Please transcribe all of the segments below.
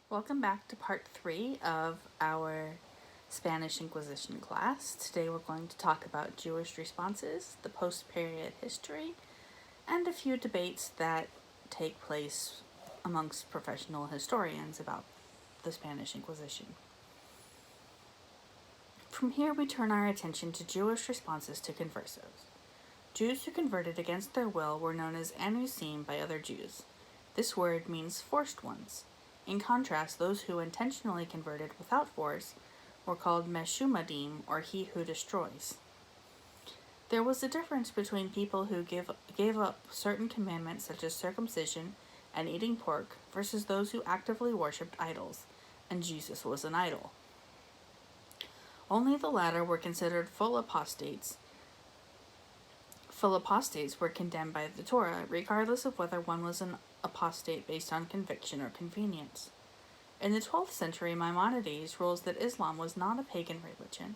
Welcome back to part 3 of our Spanish Inquisition class. Today we're going to talk about Jewish responses, the post-period history, and a few debates that take place amongst professional historians about the Spanish Inquisition. From here we turn our attention to Jewish responses to Conversos. Jews who converted against their will were known as anusim by other Jews. This word means forced ones. In contrast, those who intentionally converted without force were called meshumadim, or he who destroys. There was a difference between people who gave up certain commandments such as circumcision and eating pork versus those who actively worshipped idols, and Jesus was an idol. Only the latter were considered full apostates. Full apostates were condemned by the Torah, regardless of whether one was an apostate based on conviction or convenience. In the 12th century, Maimonides rules that Islam was not a pagan religion,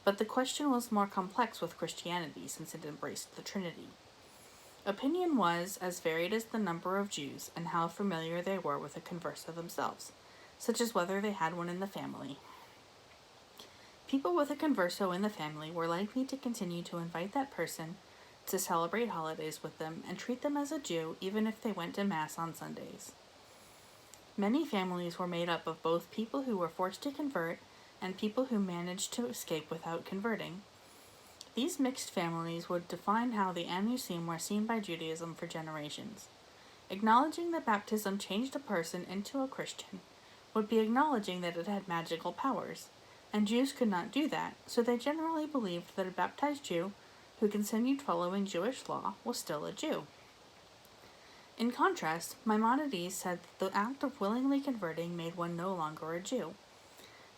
but the question was more complex with Christianity since it embraced the Trinity. Opinion was as varied as the number of Jews and how familiar they were with a converso themselves, such as whether they had one in the family. People with a converso in the family were likely to continue to invite that person to celebrate holidays with them and treat them as a Jew even if they went to Mass on Sundays. Many families were made up of both people who were forced to convert and people who managed to escape without converting. These mixed families would define how the anusim were seen by Judaism for generations. Acknowledging that baptism changed a person into a Christian would be acknowledging that it had magical powers, and Jews could not do that, so they generally believed that a baptized Jew who continued following Jewish law was still a Jew. In contrast, Maimonides said that the act of willingly converting made one no longer a Jew.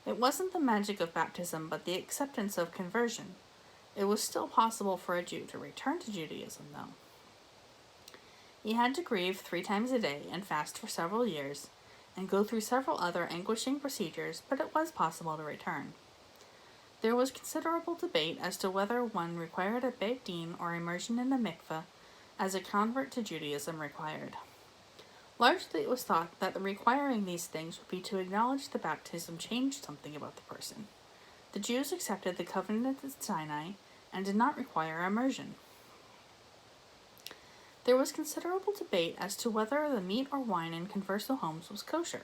It wasn't the magic of baptism, but the acceptance of conversion. It was still possible for a Jew to return to Judaism, though. He had to grieve 3 times a day and fast for several years, and go through several other anguishing procedures, but it was possible to return. There was considerable debate as to whether one required a Beit Din or immersion in a mikveh, as a convert to Judaism required. Largely it was thought that requiring these things would be to acknowledge the baptism changed something about the person. The Jews accepted the covenant at Sinai and did not require immersion. There was considerable debate as to whether the meat or wine in converso homes was kosher.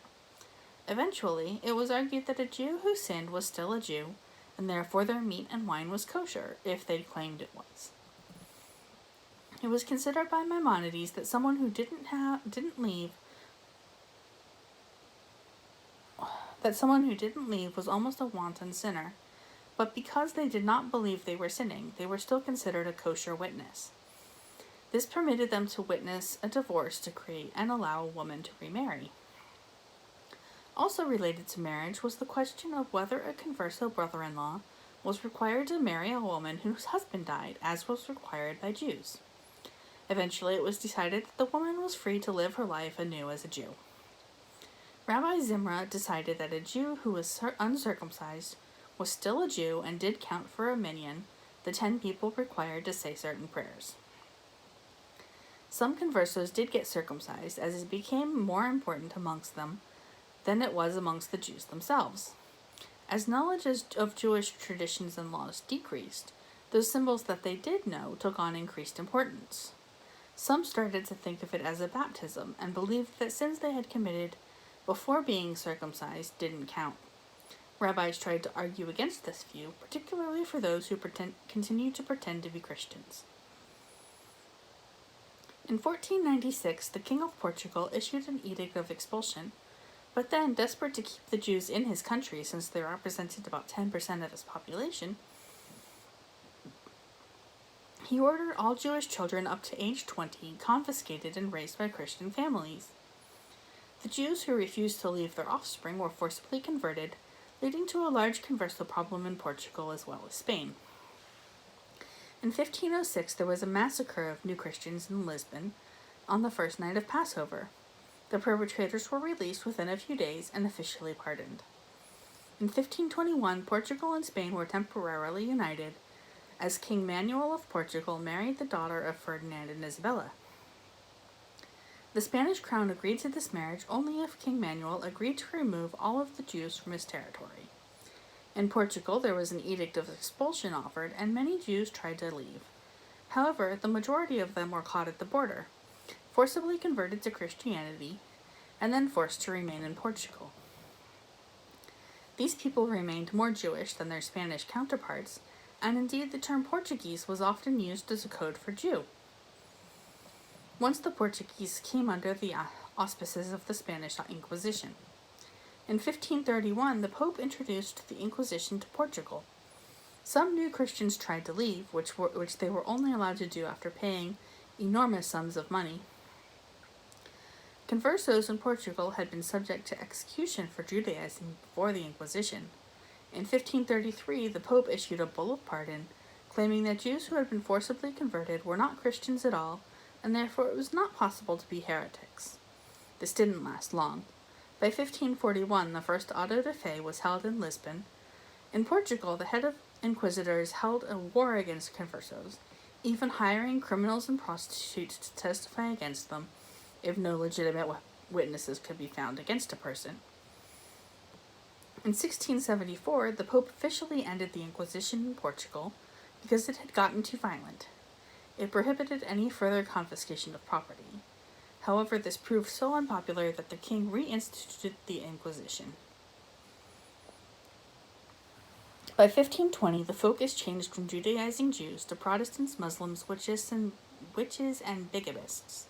Eventually, it was argued that a Jew who sinned was still a Jew, and therefore their meat and wine was kosher, if they claimed it was. It was considered by Maimonides that someone who didn't leave was almost a wanton sinner, but because they did not believe they were sinning, they were still considered a kosher witness. This permitted them to witness a divorce to create and allow a woman to remarry. Also related to marriage was the question of whether a converso brother-in-law was required to marry a woman whose husband died, as was required by Jews. Eventually, it was decided that the woman was free to live her life anew as a Jew. Rabbi Zimra decided that a Jew who was uncircumcised was still a Jew and did count for a minyan, the 10 people required to say certain prayers. Some conversos did get circumcised, as it became more important amongst them than it was amongst the Jews themselves. As knowledge of Jewish traditions and laws decreased, those symbols that they did know took on increased importance. Some started to think of it as a baptism and believed that sins they had committed before being circumcised didn't count. Rabbis tried to argue against this view, particularly for those who continued to pretend to be Christians. In 1496, the King of Portugal issued an edict of expulsion, but then, desperate to keep the Jews in his country since they represented about 10% of his population, he ordered all Jewish children up to age 20 confiscated and raised by Christian families. The Jews who refused to leave their offspring were forcibly converted, leading to a large converso problem in Portugal as well as Spain. In 1506, there was a massacre of New Christians in Lisbon on the first night of Passover. The perpetrators were released within a few days and officially pardoned. In 1521, Portugal and Spain were temporarily united, as King Manuel of Portugal married the daughter of Ferdinand and Isabella. The Spanish crown agreed to this marriage only if King Manuel agreed to remove all of the Jews from his territory. In Portugal, there was an edict of expulsion offered, and many Jews tried to leave. However, the majority of them were caught at the border, forcibly converted to Christianity, and then forced to remain in Portugal. These people remained more Jewish than their Spanish counterparts, and indeed the term Portuguese was often used as a code for Jew. Once the Portuguese came under the auspices of the Spanish Inquisition. In 1531, the Pope introduced the Inquisition to Portugal. Some new Christians tried to leave, which they were only allowed to do after paying enormous sums of money. Conversos in Portugal had been subject to execution for Judaizing before the Inquisition. In 1533, the Pope issued a bull of pardon, claiming that Jews who had been forcibly converted were not Christians at all, and therefore it was not possible to be heretics. This didn't last long. By 1541, the first auto de fe was held in Lisbon. In Portugal, the head of inquisitors held a war against conversos, even hiring criminals and prostitutes to testify against them if no legitimate witnesses could be found against a person. In 1674, the Pope officially ended the Inquisition in Portugal because it had gotten too violent. It prohibited any further confiscation of property. However, this proved so unpopular that the king reinstituted the Inquisition. By 1520, the focus changed from Judaizing Jews to Protestants, Muslims, witches, and bigamists.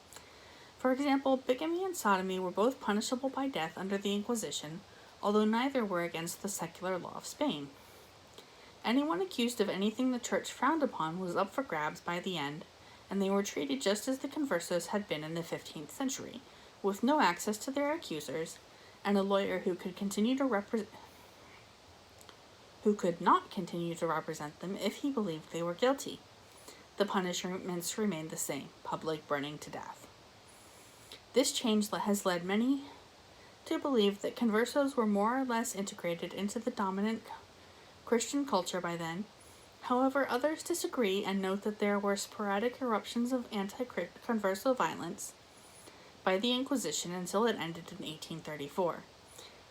For example, bigamy and sodomy were both punishable by death under the Inquisition, although neither were against the secular law of Spain. Anyone accused of anything the church frowned upon was up for grabs by the end, and they were treated just as the Conversos had been in the 15th century, with no access to their accusers, and a lawyer who could not continue to represent them if he believed they were guilty. The punishments remained the same: public burning to death. This change has led many to believe that Conversos were more or less integrated into the dominant Christian culture by then. However, others disagree and note that there were sporadic eruptions of anti-converso violence by the Inquisition until it ended in 1834.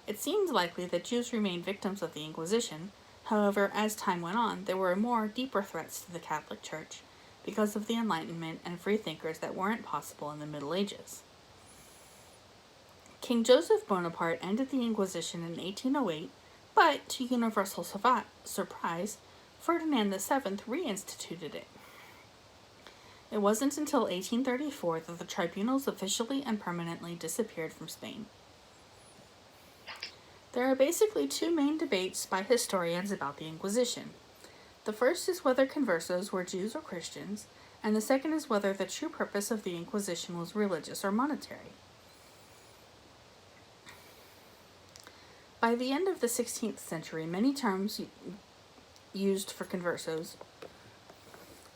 It seems likely that Jews remained victims of the Inquisition. However, as time went on, there were deeper threats to the Catholic Church because of the Enlightenment and freethinkers that weren't possible in the Middle Ages. King Joseph Bonaparte ended the Inquisition in 1808, but, to universal surprise, Ferdinand VII reinstituted it. It wasn't until 1834 that the tribunals officially and permanently disappeared from Spain. There are basically two main debates by historians about the Inquisition. The first is whether Conversos were Jews or Christians, and the second is whether the true purpose of the Inquisition was religious or monetary. By the end of the 16th century, many terms used for Conversos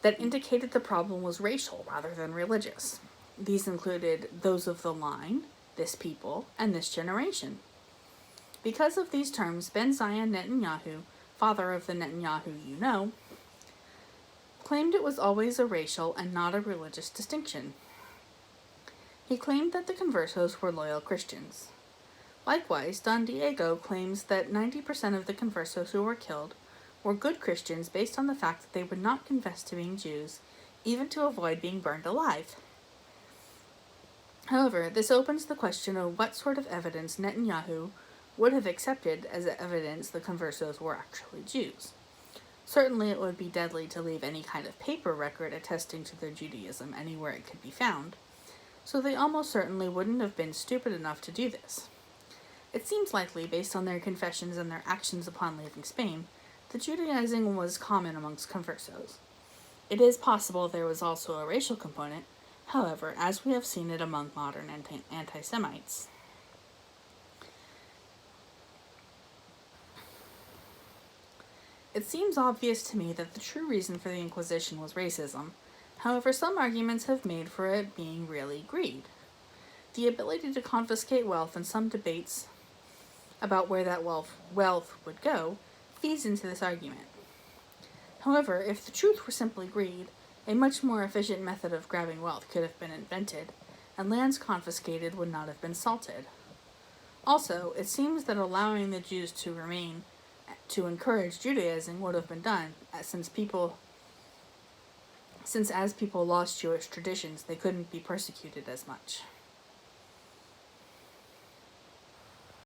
that indicated the problem was racial rather than religious. These included those of the line, this people, and this generation. Because of these terms, Benjamin Netanyahu, father of the Netanyahu you know, claimed it was always a racial and not a religious distinction. He claimed that the Conversos were loyal Christians. Likewise, Don Diego claims that 90% of the Conversos who were killed were good Christians based on the fact that they would not confess to being Jews, even to avoid being burned alive. However, this opens the question of what sort of evidence Netanyahu would have accepted as evidence the Conversos were actually Jews. Certainly it would be deadly to leave any kind of paper record attesting to their Judaism anywhere it could be found, so they almost certainly wouldn't have been stupid enough to do this. It seems likely, based on their confessions and their actions upon leaving Spain, that Judaizing was common amongst Conversos. It is possible there was also a racial component, however, as we have seen it among modern anti-Semites. It seems obvious to me that the true reason for the Inquisition was racism. However, some arguments have made for it being really greed. The ability to confiscate wealth and some debates about where that wealth would go feeds into this argument. However, if the truth were simply greed, a much more efficient method of grabbing wealth could have been invented, and lands confiscated would not have been salted. Also, it seems that allowing the Jews to remain to encourage Judaism would have been done, since as people lost Jewish traditions, they couldn't be persecuted as much.